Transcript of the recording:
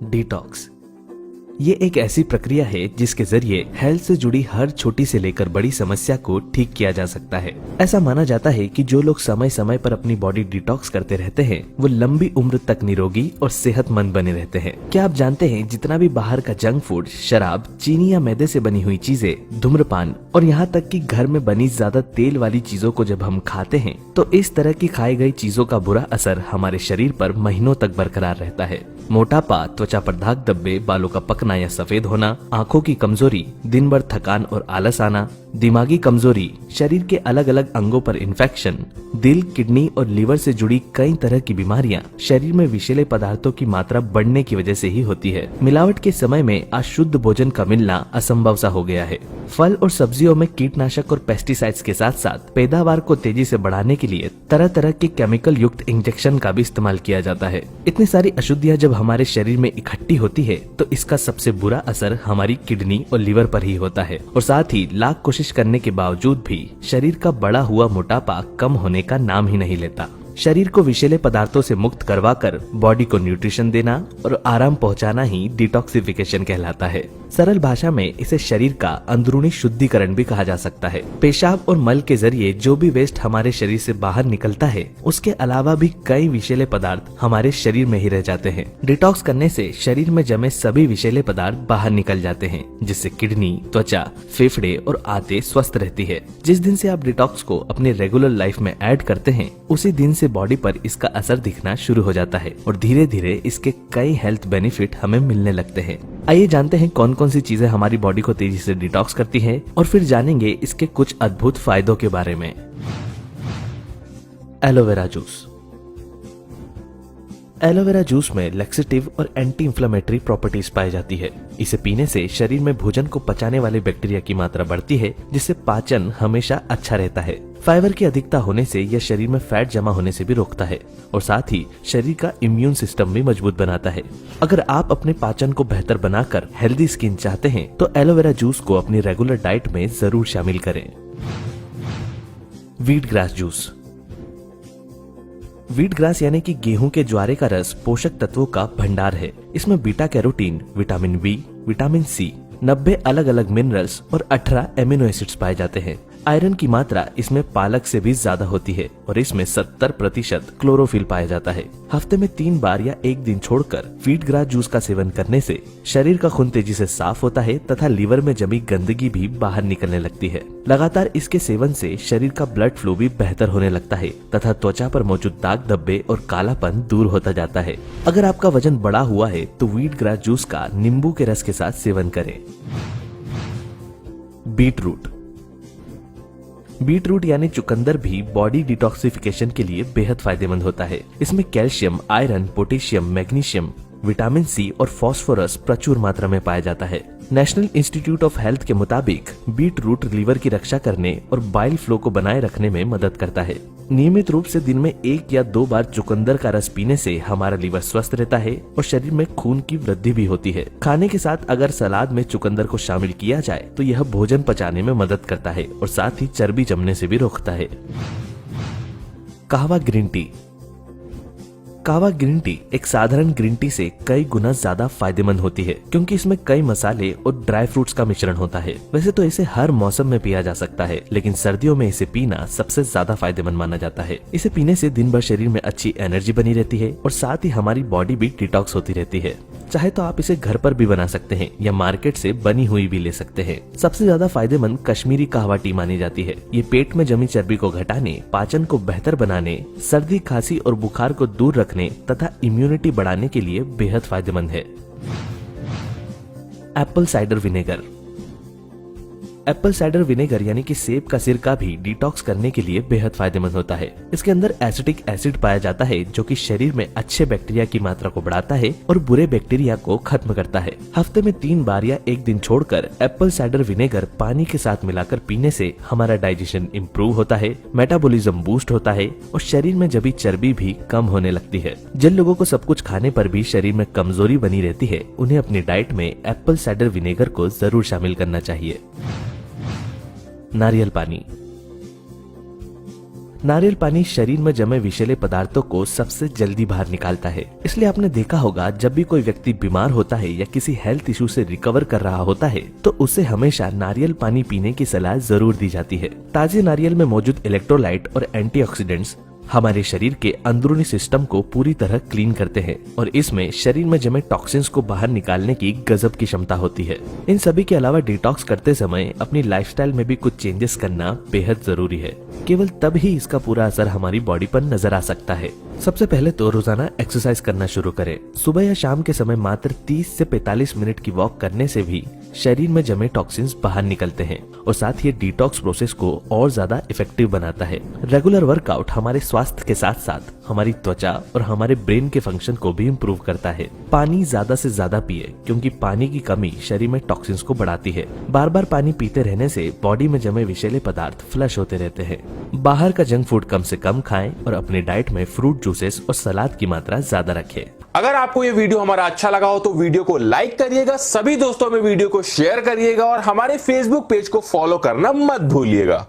Detox ये एक ऐसी प्रक्रिया है जिसके जरिए हेल्थ से जुड़ी हर छोटी से लेकर बड़ी समस्या को ठीक किया जा सकता है। ऐसा माना जाता है कि जो लोग समय समय पर अपनी बॉडी डिटॉक्स करते रहते हैं वो लंबी उम्र तक निरोगी और सेहतमंद बने रहते हैं। क्या आप जानते हैं जितना भी बाहर का जंक फूड, शराब, चीनी या मैदे से बनी हुई चीजें, धूम्रपान और यहाँ तक कि घर में बनी ज्यादा तेल वाली चीजों को जब हम खाते हैं तो इस तरह की खाई गई चीजों का बुरा असर हमारे शरीर पर महीनों तक बरकरार रहता है। मोटापा, त्वचा पर दाग धब्बे, बालों का पकना या सफेद होना, आंखों की कमजोरी, दिन भर थकान और आलस आना, दिमागी कमजोरी, शरीर के अलग अलग अंगों पर इन्फेक्शन, दिल, किडनी और लीवर से जुड़ी कई तरह की बीमारियां शरीर में विषैले पदार्थों की मात्रा बढ़ने की वजह से ही होती है। मिलावट के समय में आज शुद्ध भोजन का मिलना असंभव सा हो गया है। फल और सब्जियों में कीटनाशक और पेस्टिसाइड्स के साथ साथ पैदावार को तेजी से बढ़ाने के लिए तरह तरह के केमिकल युक्त इंजेक्शन का भी इस्तेमाल किया जाता है। इतनी सारी अशुद्धियां जब हमारे शरीर में इकट्ठी होती है तो इसका सबसे बुरा असर हमारी किडनी और लीवर पर ही होता है और साथ ही लाख कोशिश करने के बावजूद भी शरीर का बढ़ा हुआ मोटापा कम होने का नाम ही नहीं लेता। शरीर को विषैले पदार्थों से मुक्त करवाकर बॉडी को न्यूट्रिशन देना और आराम पहुंचाना ही डिटॉक्सिफिकेशन कहलाता है। सरल भाषा में इसे शरीर का अंदरूनी शुद्धिकरण भी कहा जा सकता है। पेशाब और मल के जरिए जो भी वेस्ट हमारे शरीर से बाहर निकलता है उसके अलावा भी कई विषैले पदार्थ हमारे शरीर में ही रह जाते हैं। डिटॉक्स करने से शरीर में जमे सभी विषैले पदार्थ बाहर निकल जाते हैं जिससे किडनी, त्वचा, फेफड़े और आंतें स्वस्थ रहती है। जिस दिन से आप डिटॉक्स को अपने रेगुलर लाइफ में ऐड करते हैं उसी दिन से बॉडी पर इसका असर दिखना शुरू हो जाता है और धीरे धीरे इसके कई हेल्थ बेनिफिट हमें मिलने लगते हैं। आइए जानते हैं कौन कौन सी चीजें हमारी बॉडी को तेजी से डिटॉक्स करती हैं और फिर जानेंगे इसके कुछ अद्भुत फायदों के बारे में। Aloe vera juice. एलोवेरा जूस में लैक्सेटिव और एंटी इंफ्लेमेटरी प्रॉपर्टीज पाई जाती है। इसे पीने से शरीर में भोजन को पचाने वाले बैक्टीरिया की मात्रा बढ़ती है जिससे पाचन हमेशा अच्छा रहता है। फाइबर की अधिकता होने से यह शरीर में फैट जमा होने से भी रोकता है और साथ ही शरीर का इम्यून सिस्टम भी मजबूत बनाता है। अगर आप अपने पाचन को बेहतर बनाकर हेल्दी स्किन चाहते हैं तो एलोवेरा जूस को अपनी रेगुलर डाइट में जरूर शामिल करें। Wheat grass juice. Wheat grass यानी कि गेहूं के ज्वारे का रस पोषक तत्वों का भंडार है। इसमें beta carotene, vitamin B, vitamin C, 90 अलग अलग मिनरल्स और 18 एमिनो एसिड्स पाए जाते हैं। आयरन की मात्रा इसमें पालक से भी ज्यादा होती है और इसमें 70% क्लोरोफिल पाया जाता है। हफ्ते में 3 बार या एक दिन छोड़कर व्हीट ग्रास जूस का सेवन करने से शरीर का खून तेजी से साफ होता है तथा लीवर में जमी गंदगी भी बाहर निकलने लगती है। लगातार इसके सेवन से शरीर का ब्लड फ्लो भी बेहतर होने लगता है तथा त्वचा पर मौजूद दाग धब्बे और कालापन दूर होता जाता है। अगर आपका वजन बढ़ा हुआ है तो व्हीट ग्रास जूस का नींबू के रस के साथ सेवन करें। Beet root. बीट रूट यानी चुकंदर भी बॉडी डिटॉक्सिफिकेशन के लिए बेहद फायदेमंद होता है। इसमें calcium, iron, potassium, magnesium, vitamin C और फास्फोरस प्रचुर मात्रा में पाया जाता है। नेशनल इंस्टीट्यूट ऑफ हेल्थ के मुताबिक बीट रूट लीवर की रक्षा करने और बाइल फ्लो को बनाए रखने में मदद करता है। नियमित रूप से दिन में 1 या 2 बार चुकंदर का रस पीने से हमारा लीवर स्वस्थ रहता है और शरीर में खून की वृद्धि भी होती है। खाने के साथ अगर सलाद में चुकंदर को शामिल किया जाए तो यह भोजन पचाने में मदद करता है और साथ ही चर्बी जमने से भी रोकता है। कहवा ग्रीन टी। कहवा ग्रीन टी एक साधारण ग्रीन टी से कई गुना ज्यादा फायदेमंद होती है क्योंकि इसमें कई मसाले और ड्राई फ्रूट्स का मिश्रण होता है। वैसे तो इसे हर मौसम में पिया जा सकता है लेकिन सर्दियों में इसे पीना सबसे ज्यादा फायदेमंद माना जाता है। इसे पीने से दिन भर शरीर में अच्छी एनर्जी बनी रहती है और साथ ही हमारी बॉडी भी डिटॉक्स होती रहती है। चाहे तो आप इसे घर पर भी बना सकते हैं या मार्केट से बनी हुई भी ले सकते हैं। सबसे ज्यादा फायदेमंद कश्मीरी कहवा टी मानी जाती है। ये पेट में जमी चर्बी को घटाने, पाचन को बेहतर बनाने, सर्दी, खांसी और बुखार को दूर रखने तथा इम्यूनिटी बढ़ाने के लिए बेहद फायदेमंद है। Apple cider vinegar. Apple cider vinegar यानी कि सेब का सिरका भी डिटॉक्स करने के लिए बेहद फायदेमंद होता है। इसके अंदर एसिटिक एसिड पाया जाता है जो कि शरीर में अच्छे बैक्टीरिया की मात्रा को बढ़ाता है और बुरे बैक्टीरिया को खत्म करता है। हफ्ते में 3 बार या एक दिन छोड़कर एप्पल साइडर विनेगर पानी के साथ मिलाकर पीने से हमारा डाइजेशन इम्प्रूव होता है, मेटाबॉलिज्म बूस्ट होता है और शरीर में जमी चर्बी भी कम होने लगती है। जिन लोगों को सब कुछ खाने पर भी शरीर में कमजोरी बनी रहती है उन्हें अपनी डाइट में एप्पल साइडर विनेगर को जरूर शामिल करना चाहिए। नारियल पानी। नारियल पानी शरीर में जमे विषैले पदार्थों को सबसे जल्दी बाहर निकालता है। इसलिए आपने देखा होगा जब भी कोई व्यक्ति बीमार होता है या किसी हेल्थ इशू से रिकवर कर रहा होता है तो उसे हमेशा नारियल पानी पीने की सलाह जरूर दी जाती है। ताजे नारियल में मौजूद इलेक्ट्रोलाइट और एंटीऑक्सीडेंट्स हमारे शरीर के अंदरूनी सिस्टम को पूरी तरह क्लीन करते हैं और इसमें शरीर में जमे टॉक्सिन्स को बाहर निकालने की गजब की क्षमता होती है। इन सभी के अलावा डिटॉक्स करते समय अपनी लाइफस्टाइल में भी कुछ चेंजेस करना बेहद जरूरी है। केवल तब ही इसका पूरा असर हमारी बॉडी पर नजर आ सकता है। सबसे पहले तो रोजाना एक्सरसाइज करना शुरू करें। सुबह या शाम के समय मात्र 30 से 45 मिनट की वॉक करने से भी शरीर में जमे टॉक्सिन्स बाहर निकलते हैं और साथ ही डिटॉक्स प्रोसेस को और ज्यादा इफेक्टिव बनाता है। रेगुलर वर्कआउट हमारे स्वास्थ्य के साथ साथ हमारी त्वचा और हमारे ब्रेन के फंक्शन को भी इम्प्रूव करता है। पानी ज्यादा से ज्यादा पिए क्योंकि पानी की कमी शरीर में टॉक्सिन्स को बढ़ाती है। बार बार पानी पीते रहने से बॉडी में जमे विषैले पदार्थ फ्लश होते रहते हैं। बाहर का जंक फूड कम से कम खाएं और अपने डाइट में फ्रूट जूसेस और सलाद की मात्रा ज्यादा रखें। अगर आपको ये वीडियो हमारा अच्छा लगा हो तो वीडियो को लाइक करिएगा, सभी दोस्तों में वीडियो को शेयर करिएगा और हमारे फेसबुक पेज को फॉलो करना मत भूलिएगा।